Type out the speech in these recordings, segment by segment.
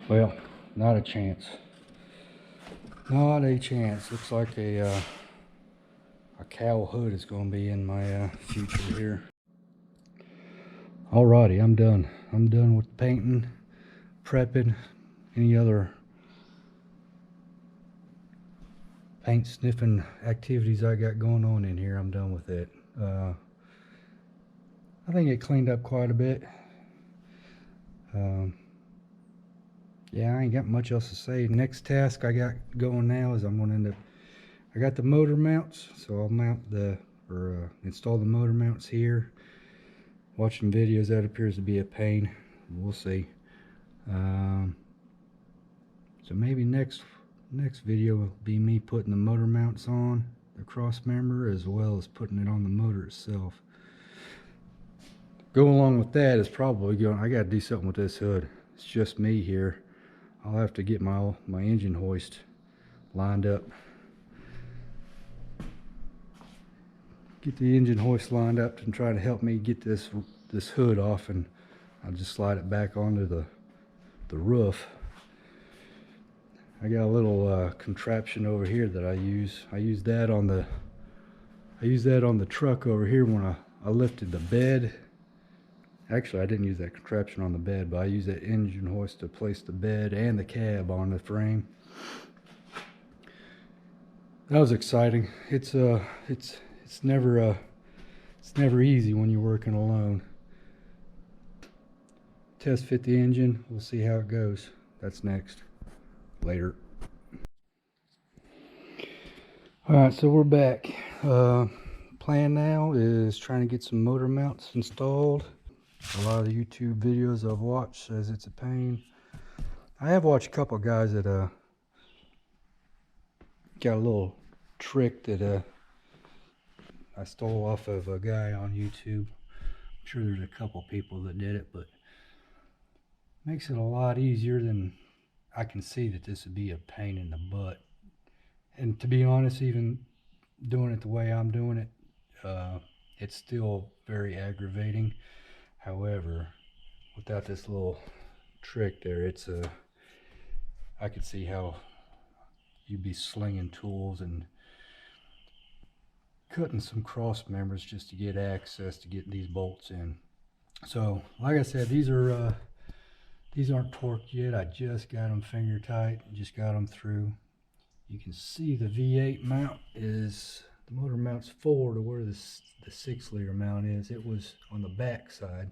Well, not a chance. Not a chance. Looks like a cowl hood is going to be in my future here. Alrighty, I'm done. I'm done with painting, prepping, any other paint sniffing activities I got going on in here. I'm done with it. I think it cleaned up quite a bit. Yeah, I ain't got much else to say. Next task I got going now is I'm going to end up, I got the motor mounts, so I'll mount the, or install the motor mounts here. Watching videos, that appears to be a pain. We'll see. So maybe next video will be me putting the motor mounts on the cross member, as well as putting it on the motor itself. Go along with that is probably going, I got to do something with this hood. It's just me here. I'll have to get my engine hoist lined up. Get the engine hoist lined up and try to help me get this hood off, and I'll just slide it back onto the roof. I got a little contraption over here that I use. I use that on the truck over here when I lifted the bed. Actually, I didn't use that contraption on the bed, but I used that engine hoist to place the bed and the cab on the frame. That was exciting. It's never easy when you're working alone. Test fit the engine. We'll see how it goes. That's next. Later. Alright, so we're back. Plan now is trying to get some motor mounts installed. A lot of the YouTube videos I've watched says it's a pain. I have watched a couple of guys that got a little trick that I stole off of a guy on YouTube. I'm sure there's a couple people that did it, but makes it a lot easier than I can see that this would be a pain in the butt. And to be honest, even doing it the way I'm doing it, it's still very aggravating. However, without this little trick there, it's I could see how you'd be slinging tools and cutting some cross members just to get access to get these bolts in. So, like I said, these aren't torqued yet. I just got them finger tight, just got them through. You can see the V8 mount is, the motor mount's forward to where the 6-liter mount is. It was on the back side.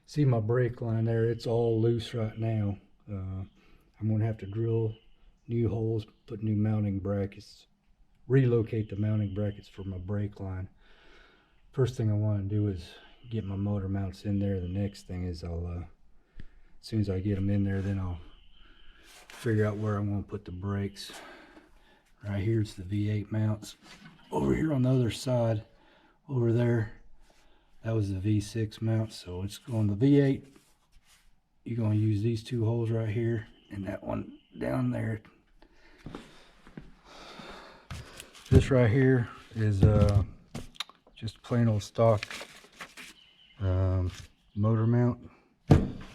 See my brake line there, it's all loose right now. I'm going to have to drill new holes, put new mounting brackets, relocate the mounting brackets for my brake line. First thing I want to do is get my motor mounts in there. The next thing is I'll, as soon as I get them in there, then I'll figure out where I'm going to put the brakes. Right here's the V8 mounts. Over here on the other side, over there, that was the V6 mount. So it's going the V8. You're going to use these two holes right here and that one down there. This right here is just plain old stock motor mount.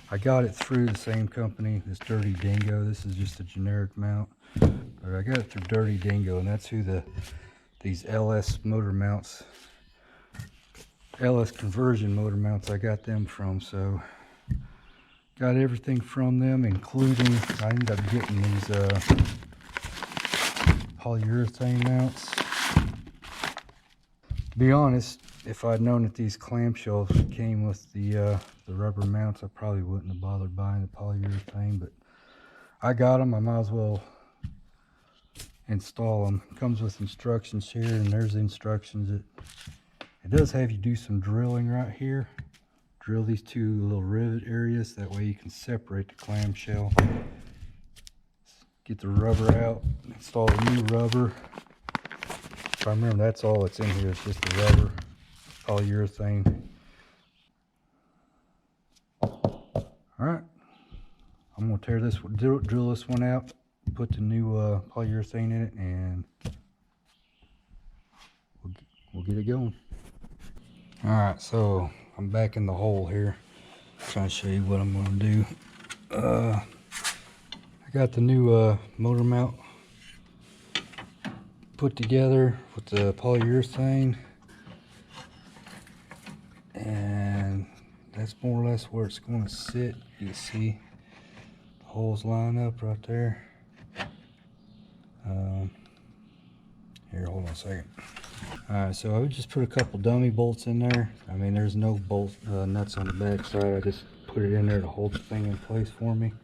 I got it through the same company, this Dirty Dingo. This is just a generic mount, but I got it through Dirty Dingo, and that's who these LS motor mounts, LS conversion motor mounts, I got them from. So got everything from them, including I ended up getting these polyurethane mounts. To be honest, if I'd known that these clamshells came with the rubber mounts, I probably wouldn't have bothered buying the polyurethane, but I got them. I might as well install them. Comes with instructions here, and there's the instructions. It does have you do some drilling right here. Drill these two little rivet areas, that way you can separate the clamshell. Get the rubber out, install the new rubber. If I remember, that's all that's in here, it's just the rubber, polyurethane. Alright, I'm going to tear this, drill this one out, put the new polyurethane in it, and we'll get it going. Alright, so I'm back in the hole here, trying to show you what I'm going to do. got the new motor mount put together with the polyurethane, and that's more or less where it's going to sit. You can see the holes line up right there. Here, hold on a second. Alright, so I would just put a couple dummy bolts in there. I mean, there's no bolt nuts on the back side. I just put it in there to hold the thing in place for me.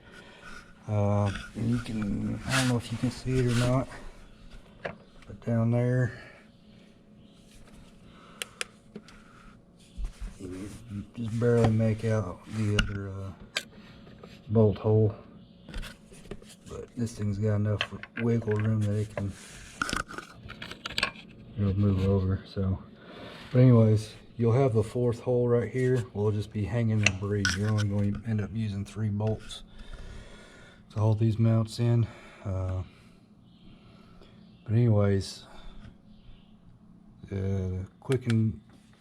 And you can, I don't know if you can see it or not, but down there, you just barely make out the other bolt hole. But this thing's got enough wiggle room that it can, it'll move over. So, but anyways, you'll have the fourth hole right here. We'll just be hanging the breed. You're only going to end up using 3 bolts to hold these mounts in. But anyways, the quick and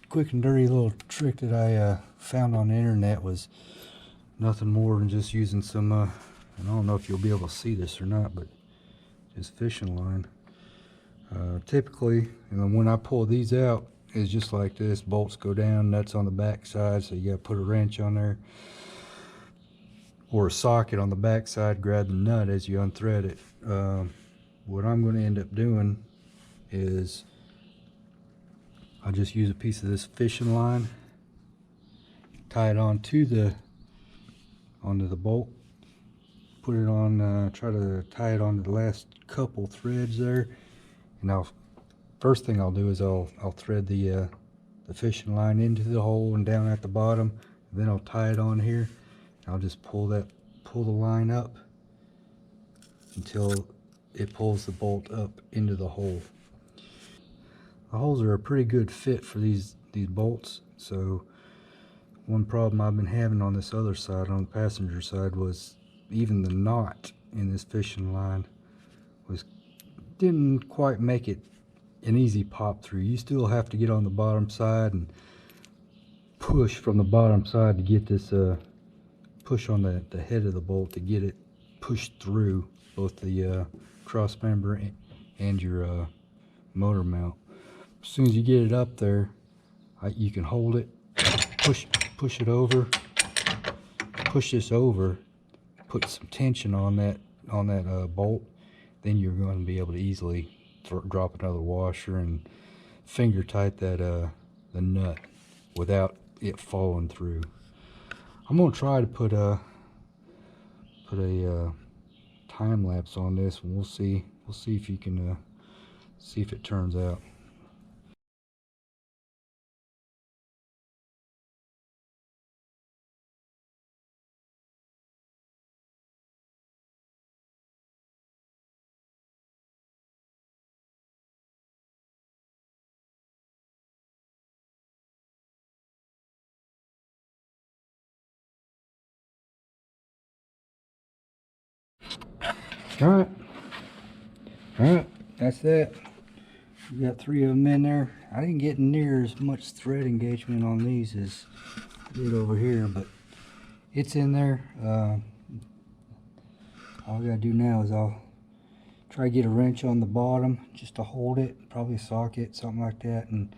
dirty little trick that I found on the internet was nothing more than just using some and I don't know if you'll be able to see this or not, but just fishing line. Typically, when I pull these out, it's just like this. Bolts go down, nuts on the back side, so you got to put a wrench on there or a socket on the back side, grab the nut as you unthread it. What I'm going to end up doing is I'll just use a piece of this fishing line, tie it onto the bolt, put it on, try to tie it onto the last couple threads there, and first thing I'll do is I'll thread the fishing line into the hole and down at the bottom, and then I'll tie it on here. I'll just pull the line up until it pulls the bolt up into the hole. The holes are a pretty good fit for these bolts. So one problem I've been having on this other side, on the passenger side, was even the knot in this fishing line didn't quite make it an easy pop through. You still have to get on the bottom side and push from the bottom side to get this push on the head of the bolt to get it pushed through both the cross member and your motor mount. As soon as you get it up there, you can hold it, push it over, push this over, put some tension on that bolt. Then you're going to be able to easily drop another washer and finger tight that the nut without it falling through. I'm going to try to put a time lapse on this, and we'll see if you can see if it turns out. All right, that's that. We got 3 of them in there. I didn't get near as much thread engagement on these as I did over here, but it's in there. All I gotta do now is I'll try to get a wrench on the bottom just to hold it, probably a socket, something like that, and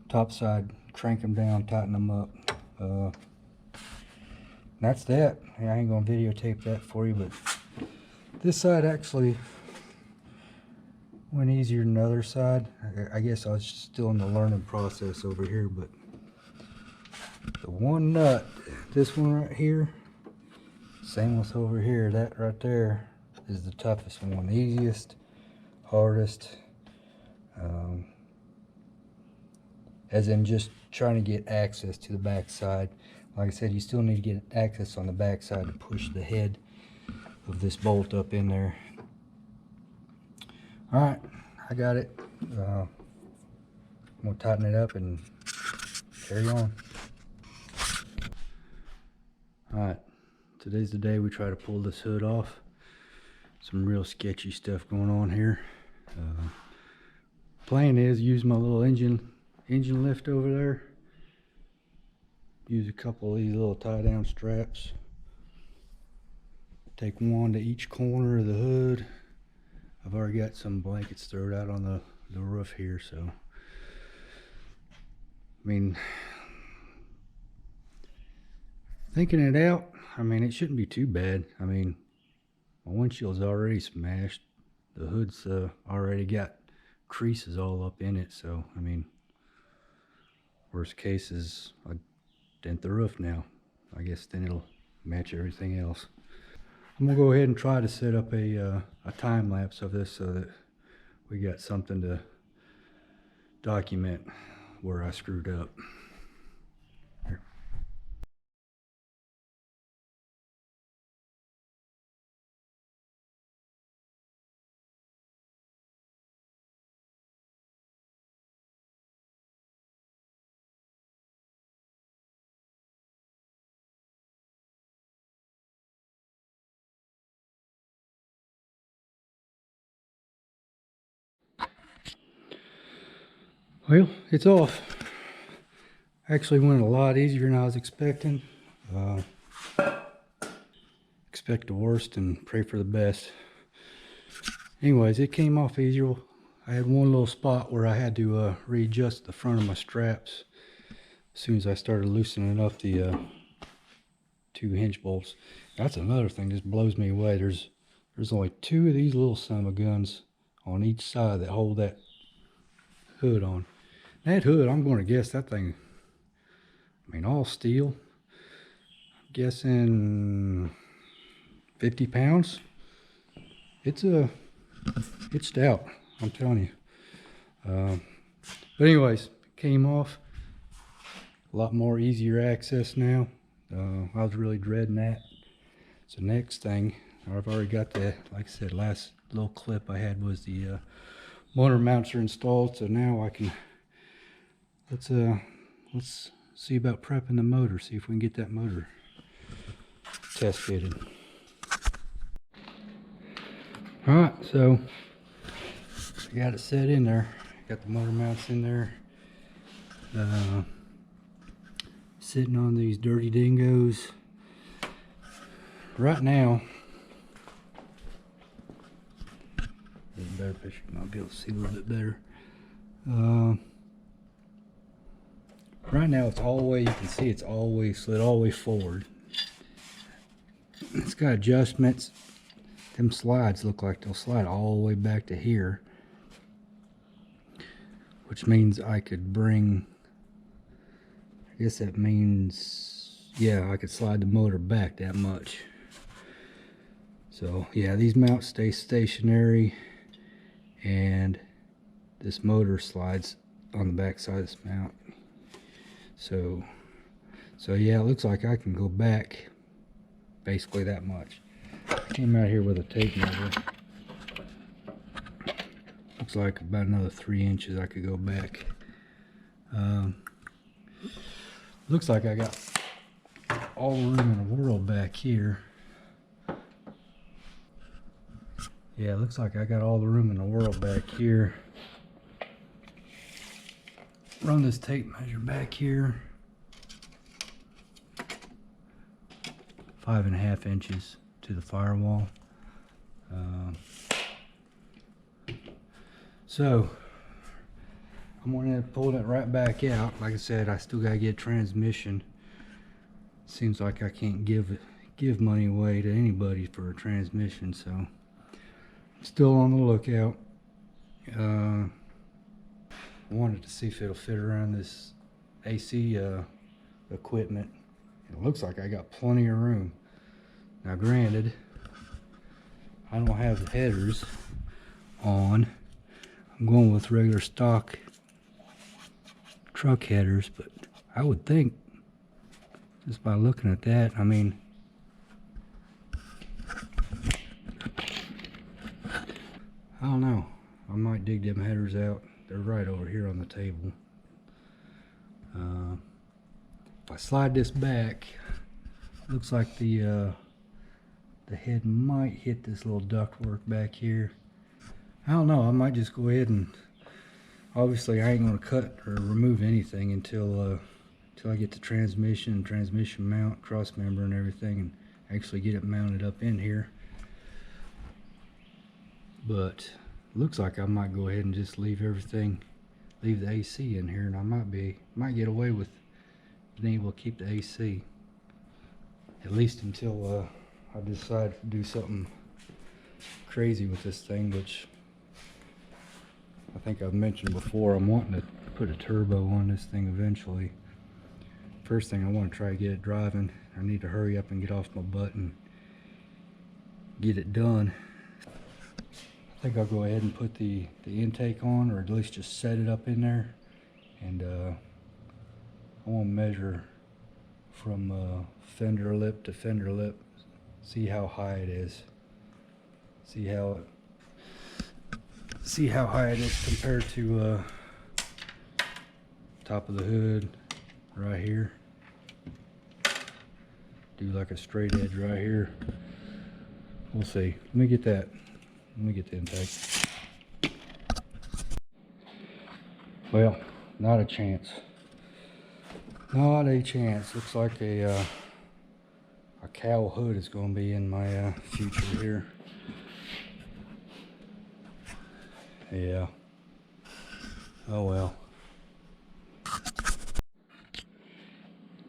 top side crank them down, tighten them up. That's that. I ain't gonna videotape that for you, but this side actually went easier than the other side. I guess I was still in the learning process over here, but the one nut, this one right here, same with over here, that right there is the toughest one, the easiest, hardest, as in just trying to get access to the back side. Like I said, you still need to get access on the back side to push the head of this bolt up in there. All right, I got it. I'm gonna tighten it up and carry on. All right, today's the day we try to pull this hood off. Some real sketchy stuff going on here. Plan is use my little engine lift over there. Use a couple of these little tie down straps. Take one to each corner of the hood. I've already got some blankets thrown out on the roof here, so I mean, thinking it out, I mean, it shouldn't be too bad. I mean, my windshield's already smashed. The hood's already got creases all up in it, so I mean, worst case is I dent the roof now. I guess then it'll match everything else. I'm gonna go ahead and try to set up a time lapse of this so that we got something to document where I screwed up. Here. Well, it's off. Actually went a lot easier than I was expecting. Expect the worst and pray for the best. Anyways, it came off easier. I had one little spot where I had to readjust the front of my straps as soon as I started loosening up the 2 hinge bolts. That's another thing that just blows me away. There's only 2 of these little son of a guns on each side that hold that hood on. That hood, I'm going to guess that thing, I mean, all steel. I'm guessing 50 pounds. It's stout, I'm telling you. But anyways, came off. A lot more easier access now. I was really dreading that. So next thing, I've already got the, like I said, last little clip I had was the motor mounts are installed. So now I can, let's see about prepping the motor, see if we can get that motor test fitted. All right, so I got it set in there. Got the motor mounts in there. Sitting on these dirty dingoes. Right now, a better picture, I'll be able to see a little bit better. Right now it's all the way, you can see it's always slid all the way forward. It's got adjustments. Them slides look like they'll slide all the way back to here, which means I could bring, I guess that means, yeah, I could slide the motor back that much. So yeah, these mounts stay stationary, and this motor slides on the back side of this mount. So yeah, it looks like I can go back basically that much. I came out here with a tape measure. Looks like about another 3 inches I could go back. Looks like I got all the room in the world back here. Yeah, it looks like I got all the room in the world back here. Run this tape measure back here. 5.5 inches to the firewall. So I'm going to pull it right back out. Like I said, I still got to get transmission. Seems like I can't give money away to anybody for a transmission, so I'm still on the lookout. I wanted to see if it'll fit around this AC equipment. It looks like I got plenty of room. Now granted, I don't have the headers on. I'm going with regular stock truck headers, but I would think, just by looking at that, I mean, I don't know. I might dig them headers out. They're right over here on the table. If I slide this back, looks like the head might hit this little ductwork back here. I don't know. I might just go ahead and, obviously I ain't gonna cut or remove anything until I get the transmission mount, cross member and everything, actually get it mounted up in here. But looks like I might go ahead and just leave the AC in here, and I might get away with being able to keep the AC, at least until I decide to do something crazy with this thing, which I think I've mentioned before. I'm wanting to put a turbo on this thing eventually. First thing, I want to try to get it driving. I need to hurry up and get off my butt and get it done. I think I'll go ahead and put the intake on, or at least just set it up in there, and I want to measure from fender lip to fender lip, see how high it is, see how high it is compared to top of the hood right here. Do like a straight edge right here. We'll see. Let me get the intake. Well, not a chance. Not a chance. Looks like a cowl hood is going to be in my future here. Yeah. Oh well.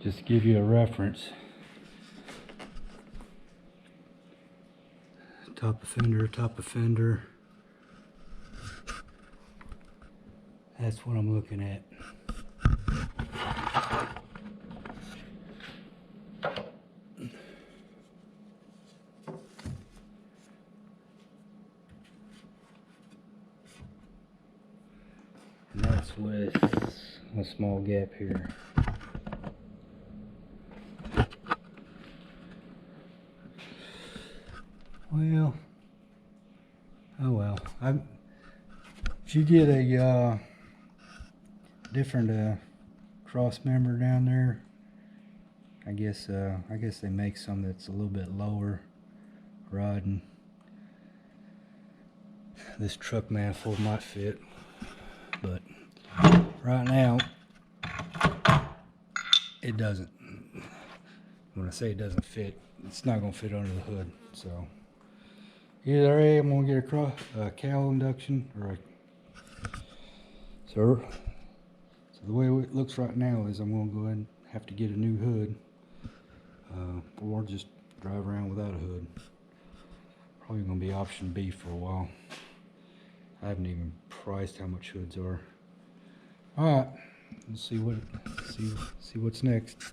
Just to give you a reference. Top of fender. That's what I'm looking at. And that's with a small gap here. Well, oh well. If you get a different cross member down there, I guess they make some that's a little bit lower riding. This truck manifold might fit, but right now it doesn't. When I say it doesn't fit, it's not going to fit under the hood. So either A, I'm going to get a cowl induction, or so the way it looks right now is I'm going to go ahead and have to get a new hood, or just drive around without a hood. Probably going to be option B for a while. I haven't even priced how much hoods are. All right, let's see what's next.